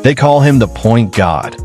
They call him the point god,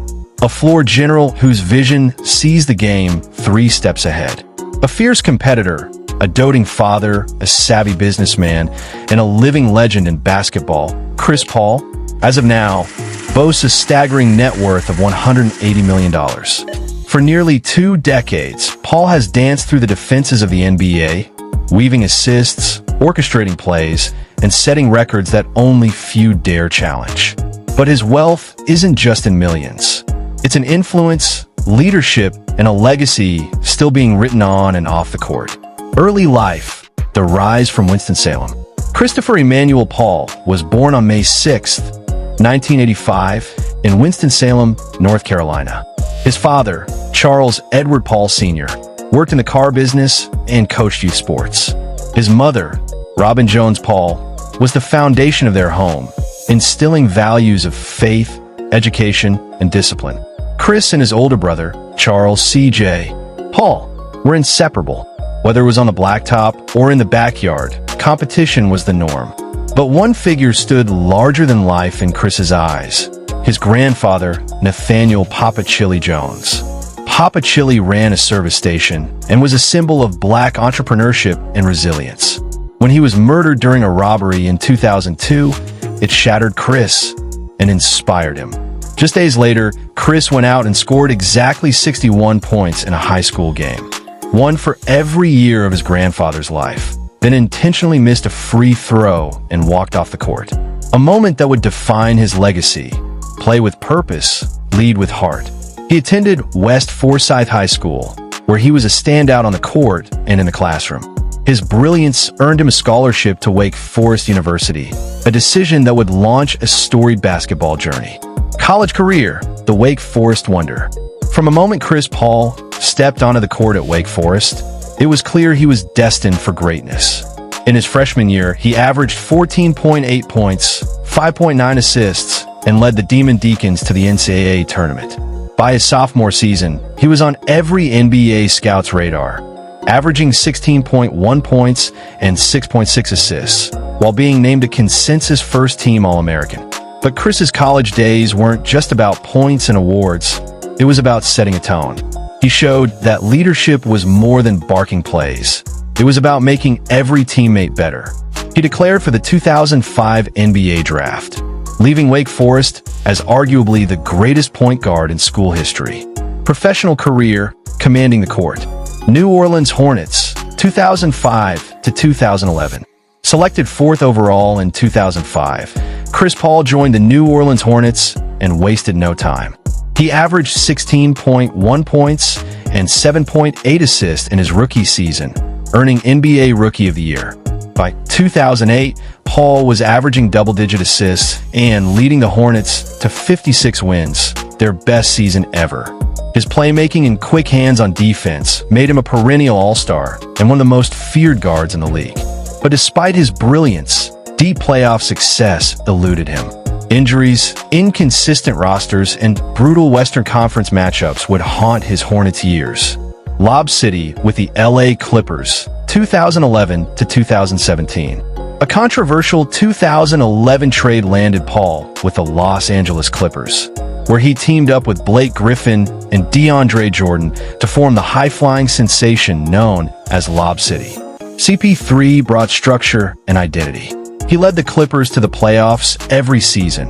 a floor general whose vision sees the game 3 steps ahead. A fierce competitor, a doting father, a savvy businessman, and a living legend in basketball, Chris Paul, as of now, boasts a staggering net worth of $180 million. For nearly 2 decades, Paul has danced through the defenses of the NBA, weaving assists, orchestrating plays, and setting records that only few dare challenge. But his wealth isn't just in millions. It's an influence, leadership, and a legacy still being written on and off the court. Early life, the rise from Winston-Salem. Christopher Emmanuel Paul was born on May 6, 1985, in Winston-Salem, North Carolina. His father, Charles Edward Paul Sr., worked in the car business and coached youth sports. His mother, Robin Jones Paul, was the foundation of their home, instilling values of faith, education, and discipline. Chris and his older brother, Charles C.J. Paul, were inseparable. Whether it was on the blacktop or in the backyard, competition was the norm. But one figure stood larger than life in Chris's eyes: his grandfather, Nathaniel Papa Chili Jones. Papa Chili ran a service station and was a symbol of Black entrepreneurship and resilience. When he was murdered during a robbery in 2002, it shattered Chris and inspired him. Just days later, Chris went out and scored exactly 61 points in a high school game, one for every year of his grandfather's life, then intentionally missed a free throw and walked off the court. A moment that would define his legacy: play with purpose, lead with heart. He attended West Forsyth High School, where he was a standout on the court and in the classroom. His brilliance earned him a scholarship to Wake Forest University, a decision that would launch a storied basketball journey. College career: the Wake Forest Wonder. From the moment Chris Paul stepped onto the court at Wake Forest, it was clear he was destined for greatness. In his freshman year, he averaged 14.8 points, 5.9 assists, and led the Demon Deacons to the NCAA tournament. By his sophomore season, he was on every NBA scout's radar, averaging 16.1 points and 6.6 assists, while being named a consensus first-team All-American. But Chris's college days weren't just about points and awards. It was about setting a tone. He showed that leadership was more than barking plays. It was about making every teammate better. He declared for the 2005 NBA draft, leaving Wake Forest as arguably the greatest point guard in school history. Professional career: commanding the court. New Orleans Hornets, 2005 to 2011. Selected 4th overall in 2005, Chris Paul joined the New Orleans Hornets and wasted no time. He averaged 16.1 points and 7.8 assists in his rookie season, earning NBA Rookie of the Year. By 2008, Paul was averaging double-digit assists and leading the Hornets to 56 wins, their best season ever. His playmaking and quick hands on defense made him a perennial all-star and one of the most feared guards in the league. But despite his brilliance, deep playoff success eluded him. Injuries, inconsistent rosters, and brutal Western Conference matchups would haunt his Hornets years. Lob City with the LA Clippers, 2011 to 2017. A controversial 2011 trade landed Paul with the Los Angeles Clippers, where he teamed up with Blake Griffin and DeAndre Jordan to form the high-flying sensation known as Lob City. CP3 brought structure and identity. He led the Clippers to the playoffs every season,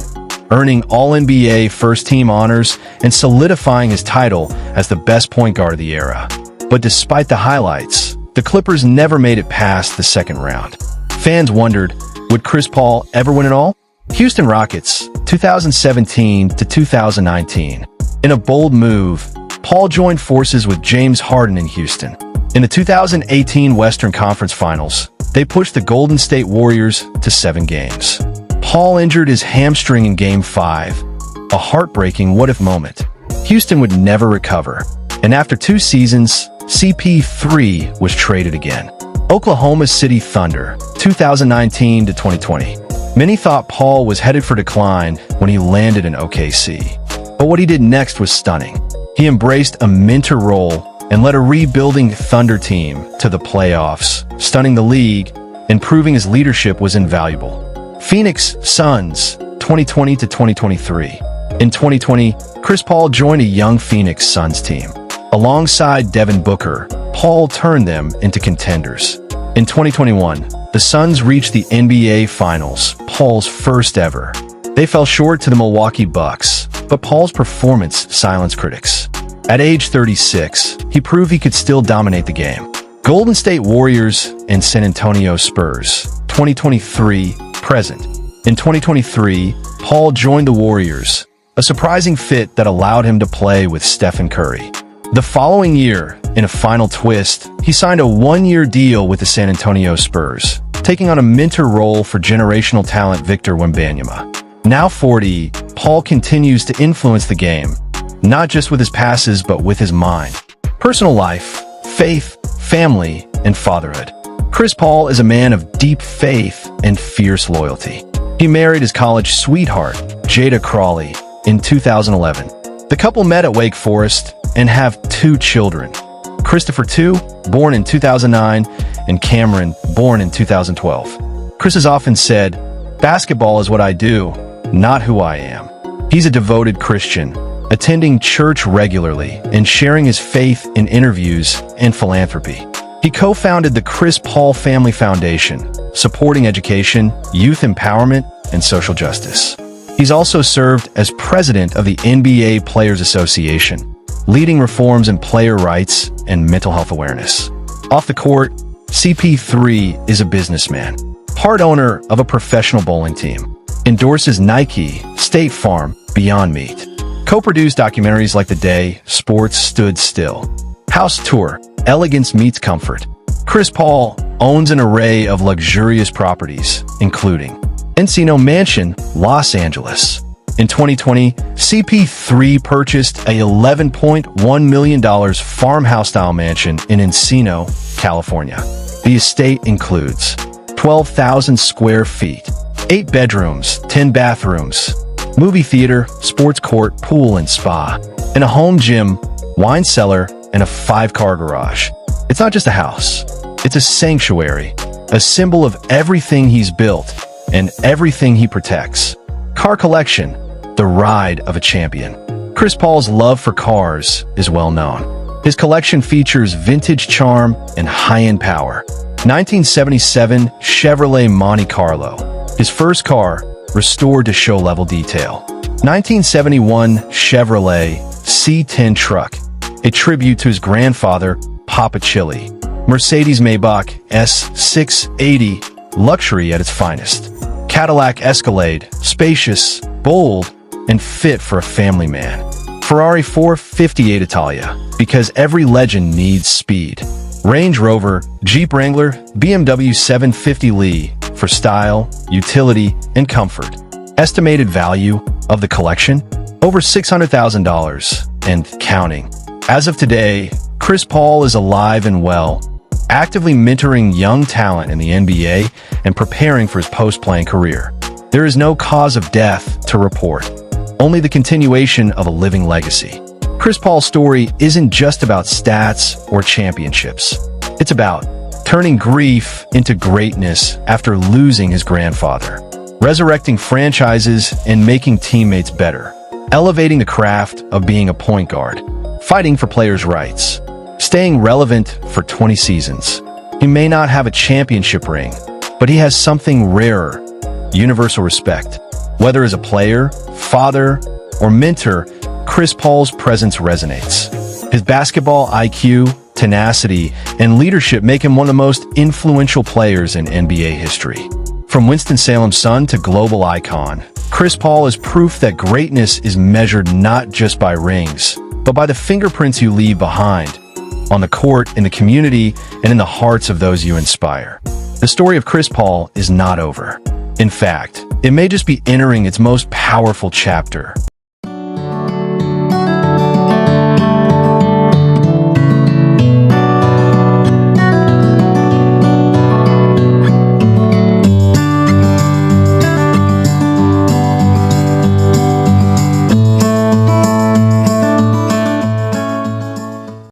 earning All-NBA first-team honors and solidifying his title as the best point guard of the era. But despite the highlights, the Clippers never made it past the second round. Fans wondered, would Chris Paul ever win it all? Houston Rockets, 2017 to 2019. In a bold move, Paul joined forces with James Harden in Houston. In the 2018 Western Conference Finals, they pushed the Golden State Warriors to 7 games. Paul injured his hamstring in Game 5, a heartbreaking what-if moment. Houston would never recover, and after 2 seasons, CP3 was traded again. Oklahoma City Thunder, 2019 to 2020. Many thought Paul was headed for decline when he landed in OKC. But what he did next was stunning. He embraced a mentor role and led a rebuilding Thunder team to the playoffs, stunning the league and proving his leadership was invaluable. Phoenix Suns, 2020 to 2023. In 2020, Chris Paul joined a young Phoenix Suns team. Alongside Devin Booker, Paul turned them into contenders. In 2021, the Suns reached the NBA Finals, Paul's first ever. They fell short to the Milwaukee Bucks, but Paul's performance silenced critics. At age 36, he proved he could still dominate the game. Golden State Warriors and San Antonio Spurs, 2023 present. In 2023, Paul joined the Warriors, a surprising fit that allowed him to play with Stephen Curry. The following year, in a final twist, he signed a one-year deal with the San Antonio Spurs, taking on a mentor role for generational talent Victor Wembanyama. Now 40, Paul continues to influence the game, not just with his passes but with his mind. Personal life, faith, family, and fatherhood. Chris Paul is a man of deep faith and fierce loyalty. He married his college sweetheart, Jada Crawley, in 2011. The couple met at Wake Forest and have two children, Christopher II, born in 2009, and Cameron, born in 2012. Chris has often said, "Basketball is what I do, not who I am." He's a devoted Christian, attending church regularly and sharing his faith in interviews and philanthropy. He co-founded the Chris Paul Family Foundation, supporting education, youth empowerment, and social justice. He's also served as president of the NBA Players Association, leading reforms in player rights and mental health awareness. Off the court, CP3 is a businessman, part owner of a professional bowling team, endorses Nike, State Farm, Beyond Meat, co-produced documentaries like The Day Sports Stood Still, House Tour, Elegance Meets Comfort. Chris Paul owns an array of luxurious properties, including Encino Mansion, Los Angeles. In 2020, CP3 purchased a $11.1 million farmhouse-style mansion in Encino, California. The estate includes 12,000 square feet, 8 bedrooms, 10 bathrooms, movie theater, sports court, pool and spa, and a home gym, wine cellar, and a 5-car garage. It's not just a house. It's a sanctuary, a symbol of everything he's built and everything he protects. Car collection, the ride of a champion. Chris Paul's love for cars is well known. His collection features vintage charm and high-end power. 1977 Chevrolet Monte Carlo, his first car, restored to show-level detail. 1971 Chevrolet C10 truck, a tribute to his grandfather, Papa Chili. Mercedes-Maybach S680, luxury at its finest. Cadillac Escalade, spacious, bold, and fit for a family man. Ferrari 458 Italia, because every legend needs speed. Range Rover, Jeep Wrangler, BMW 750 Li, for style, utility, and comfort. Estimated value of the collection? Over $600,000, and counting. As of today, Chris Paul is alive and well, actively mentoring young talent in the NBA and preparing for his post-playing career. There is no cause of death to report, only the continuation of a living legacy. Chris Paul's story isn't just about stats or championships. It's about turning grief into greatness after losing his grandfather, resurrecting franchises and making teammates better, elevating the craft of being a point guard, fighting for players' rights, staying relevant for 20 seasons. He may not have a championship ring, but he has something rarer, universal respect. Whether as a player, father, or mentor, Chris Paul's presence resonates. His basketball IQ, tenacity, and leadership make him one of the most influential players in NBA history. From Winston-Salem's son to global icon, Chris Paul is proof that greatness is measured not just by rings, but by the fingerprints you leave behind, on the court, in the community, and in the hearts of those you inspire. The story of Chris Paul is not over. In fact, it may just be entering its most powerful chapter.